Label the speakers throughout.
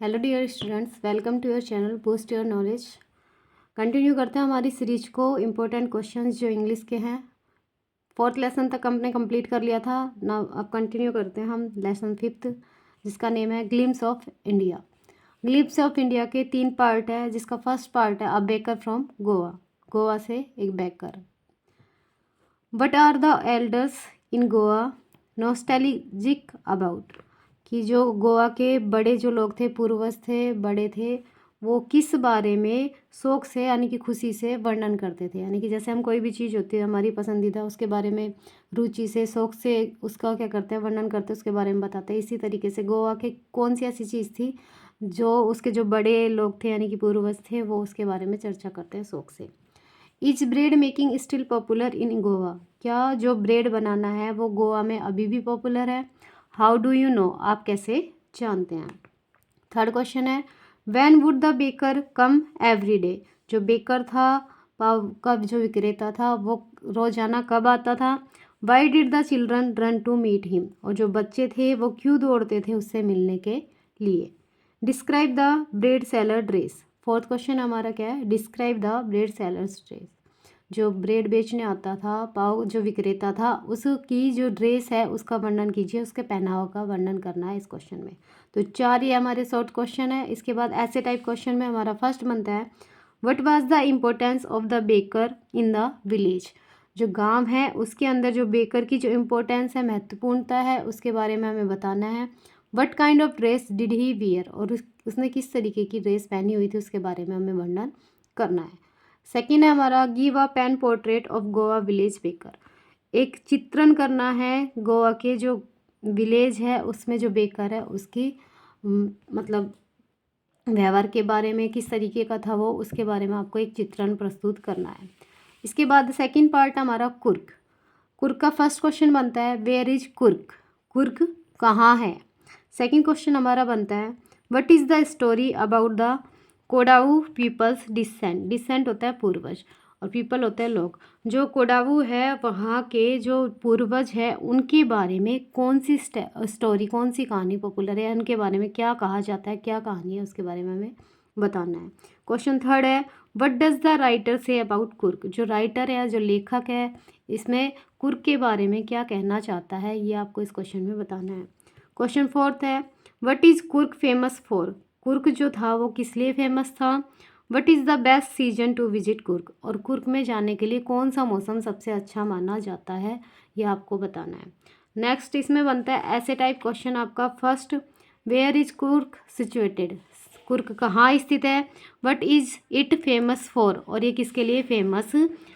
Speaker 1: Hello dear students, welcome to your channel Boost Your Knowledge. Continue करते हैं हमारी series को इम्पोर्टेंट क्वेश्चंस जो इंग्लिश के हैं। फोर्थ लेसन तक हमने कंप्लीट कर लिया था ना। अब कंटिन्यू करते हैं हम लेसन फिफ्थ, जिसका नेम है glimpses of India. Glimpses of India के 3 पार्ट है, जिसका फर्स्ट पार्ट है a baker from Goa. Goa से एक baker. What are the elders in Goa nostalgic about, कि जो गोवा के बड़े जो लोग थे, पूर्वज थे, बड़े थे, वो किस बारे में शौक से यानी कि खुशी से वर्णन करते थे। यानी कि जैसे हम कोई भी चीज़ होती है हमारी पसंदीदा, उसके बारे में रुचि से शौक से उसका क्या करते हैं, वर्णन करते हैं, उसके बारे में बताते हैं। इसी तरीके से गोवा के कौन सी ऐसी चीज़ थी जो उसके जो बड़े लोग थे यानी कि पूर्वज थे, वो उसके बारे में चर्चा करते हैं शौक से। Is bread making still popular in Goa, क्या जो ब्रेड बनाना है वो गोवा में अभी भी पॉपुलर है। हाउ डू यू नो, आप कैसे जानते हैं। थर्ड क्वेश्चन है when would the baker come every day, जो बेकर था, पाव का जो विक्रेता था, वो रोजाना कब आता था। Why did the children run to meet him, और जो बच्चे थे वो क्यों दौड़ते थे उससे मिलने के लिए। Describe the bread seller dress, fourth question हमारा क्या है, describe the bread sellers dress. जो ब्रेड बेचने आता था, पाव जो विक्रेता था, उसकी जो ड्रेस है उसका वर्णन कीजिए, उसके पहनावा का वर्णन करना है इस क्वेश्चन में। तो 4 ये हमारे शॉर्ट क्वेश्चन है। इसके बाद ऐसे टाइप क्वेश्चन में हमारा फर्स्ट बनता है what was the importance of the baker in the village, जो गांव है उसके अंदर जो बेकर की जो इम्पोर्टेंस है, महत्वपूर्णता है, उसके बारे में हमें बताना है। What kind of dress did he wear, और उसने किस तरीके की ड्रेस पहनी हुई थी उसके बारे में हमें वर्णन करना है। सेकेंड है हमारा give a pen portrait of Goa village baker, एक चित्रण करना है गोवा के जो विलेज है उसमें जो बेकर है उसकी मतलब व्यवहार के बारे में, किस तरीके का था वो, उसके बारे में आपको एक चित्रण प्रस्तुत करना है। इसके बाद सेकंड पार्ट हमारा कुर्क। कुर्क का फर्स्ट क्वेश्चन बनता है वेयर इज कुर्क, कुर्क कहाँ है। सेकंड क्वेश्चन हमारा बनता है what is the story about the Kodava peoples descent, descent होता है पूर्वज और पीपल होते हैं लोग। जो कोडाऊ है वहाँ के जो पूर्वज है उनके बारे में कौन सी स्टोरी, कौन सी कहानी पॉपुलर है, उनके बारे में क्या कहा जाता है, क्या कहानी है, उसके बारे में हमें बताना है। क्वेश्चन थर्ड है what does the writer say about कुर्क, जो राइटर है, जो लेखक है, इसमें कुर्क के बारे में क्या कहना चाहता है, ये आपको इस क्वेश्चन में बताना है। क्वेश्चन फोर्थ है व्हाट इज़ कुर्क फेमस फॉर, कुर्क जो था वो किस लिए फेमस था। What is the best season two visit कुर्क, और कुर्क में जाने के लिए कौन सा मौसम सबसे अच्छा माना जाता है, ये आपको बताना है। नेक्स्ट इसमें बनता है ऐसे टाइप क्वेश्चन आपका फर्स्ट वेयर इज कुर्क सिचुएटेड, कुर्क कहाँ स्थित है। What is it famous for, और ये किसके लिए फेमस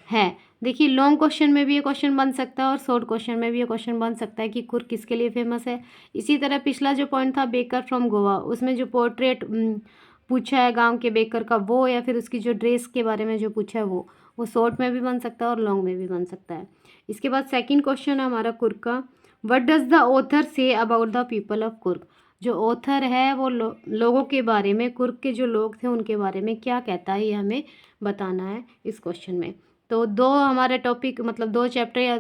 Speaker 1: है। देखिए लॉन्ग क्वेश्चन में भी ये क्वेश्चन बन सकता है और शॉर्ट क्वेश्चन में भी ये क्वेश्चन बन सकता है कि कुर्क किसके लिए फेमस है। इसी तरह पिछला जो पॉइंट था बेकर फ्रॉम गोवा, उसमें जो पोर्ट्रेट पूछा है गांव के बेकर का वो, या फिर उसकी जो ड्रेस के बारे में जो पूछा है वो शॉर्ट में भी बन सकता है और लॉन्ग में भी बन सकता है। इसके बाद सेकंड क्वेश्चन है हमारा कुर्क का what does the author say about the people of कुर्क, जो ऑथर है वो लोगों के बारे में, कुर्क के जो लोग थे उनके बारे में क्या कहता है, ये हमें बताना है इस क्वेश्चन में। तो 2 हमारे टॉपिक मतलब 2 चैप्टर या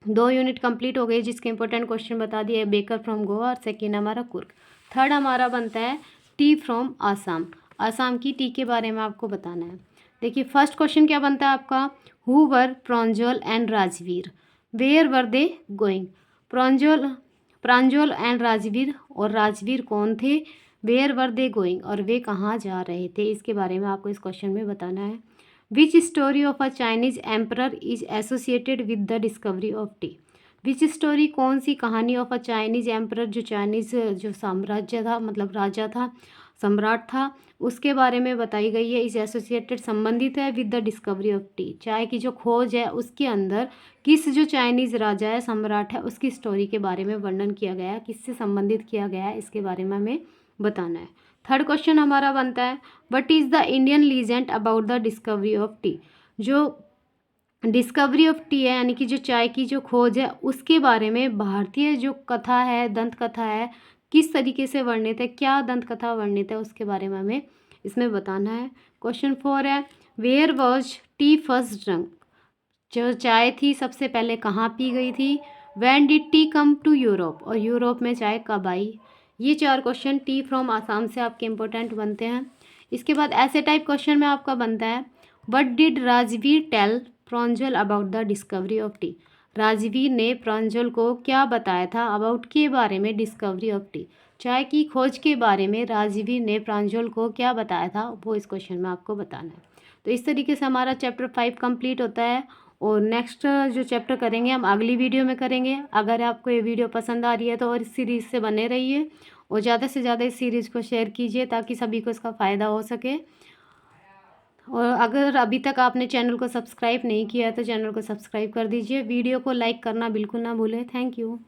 Speaker 1: 2 यूनिट कंप्लीट हो गई, जिसके इंपॉर्टेंट क्वेश्चन बता दिए बेकर फ्रॉम गोवा और सेकेंड हमारा कुर्क। थर्ड हमारा बनता है टी फ्रॉम आसाम, आसाम की टी के बारे में आपको बताना है। देखिए फर्स्ट क्वेश्चन क्या बनता है आपका who were Pranjal and Rajveer, where were they going. Pranjal and Rajveer, और राजवीर कौन थे, वेयर वर दे गोइंग, और वे कहाँ जा रहे थे, इसके बारे में आपको इस क्वेश्चन में बताना है। Which story of a Chinese emperor is associated with the discovery of tea, which story कौन सी कहानी ऑफ अ चाइनीज एम्परर, जो चाइनीज जो साम्राज्य था मतलब राजा था, सम्राट था, उसके बारे में बताई गई है। इस एसोसिएटेड संबंधित है with the discovery of T, चाय की जो खोज है उसके अंदर किस जो चाइनीज राजा है, सम्राट है, उसकी स्टोरी के बारे में वर्णन किया गया है, किससे संबंधित किया गया है, इसके बारे में हमें बताना है। थर्ड क्वेश्चन हमारा बनता है what is the Indian legend about the discovery of T, जो डिस्कवरी ऑफ टी है यानी कि जो चाय की जो खोज है उसके बारे में भारतीय जो कथा है, दंत कथा है, किस तरीके से वर्णित है, क्या दंत कथा वर्णित है, उसके बारे में हमें इसमें बताना है। क्वेश्चन 4 है where was tea first drunk, जो चाय थी सबसे पहले कहाँ पी गई थी। When did tea come to Europe, और यूरोप में चाय कब आई। ये 4 क्वेश्चन टी फ्रॉम आसाम से आपके इम्पोर्टेंट बनते हैं। इसके बाद ऐसे टाइप क्वेश्चन में आपका बनता है, what did Rajveer tell Pranjal about the discovery of tea. Rajveer ने प्रांजल को क्या बताया था अबाउट के बारे में, डिस्कवरी ऑफ टी, चाय की खोज के बारे में राजवीर ने प्रांजल को क्या बताया था, वो इस क्वेश्चन में आपको बताना है। तो इस तरीके से हमारा चैप्टर 5 कंप्लीट होता है और नेक्स्ट जो चैप्टर करेंगे हम अगली वीडियो में करेंगे। अगर आपको ये वीडियो पसंद आ रही है तो और इस सीरीज़ से बने रहिए और ज़्यादा से ज़्यादा इस सीरीज़ को शेयर कीजिए ताकि सभी को इसका फ़ायदा हो सके। और अगर अभी तक आपने चैनल को सब्सक्राइब नहीं किया है तो चैनल को सब्सक्राइब कर दीजिए। वीडियो को लाइक करना बिल्कुल ना भूलें। Thank you.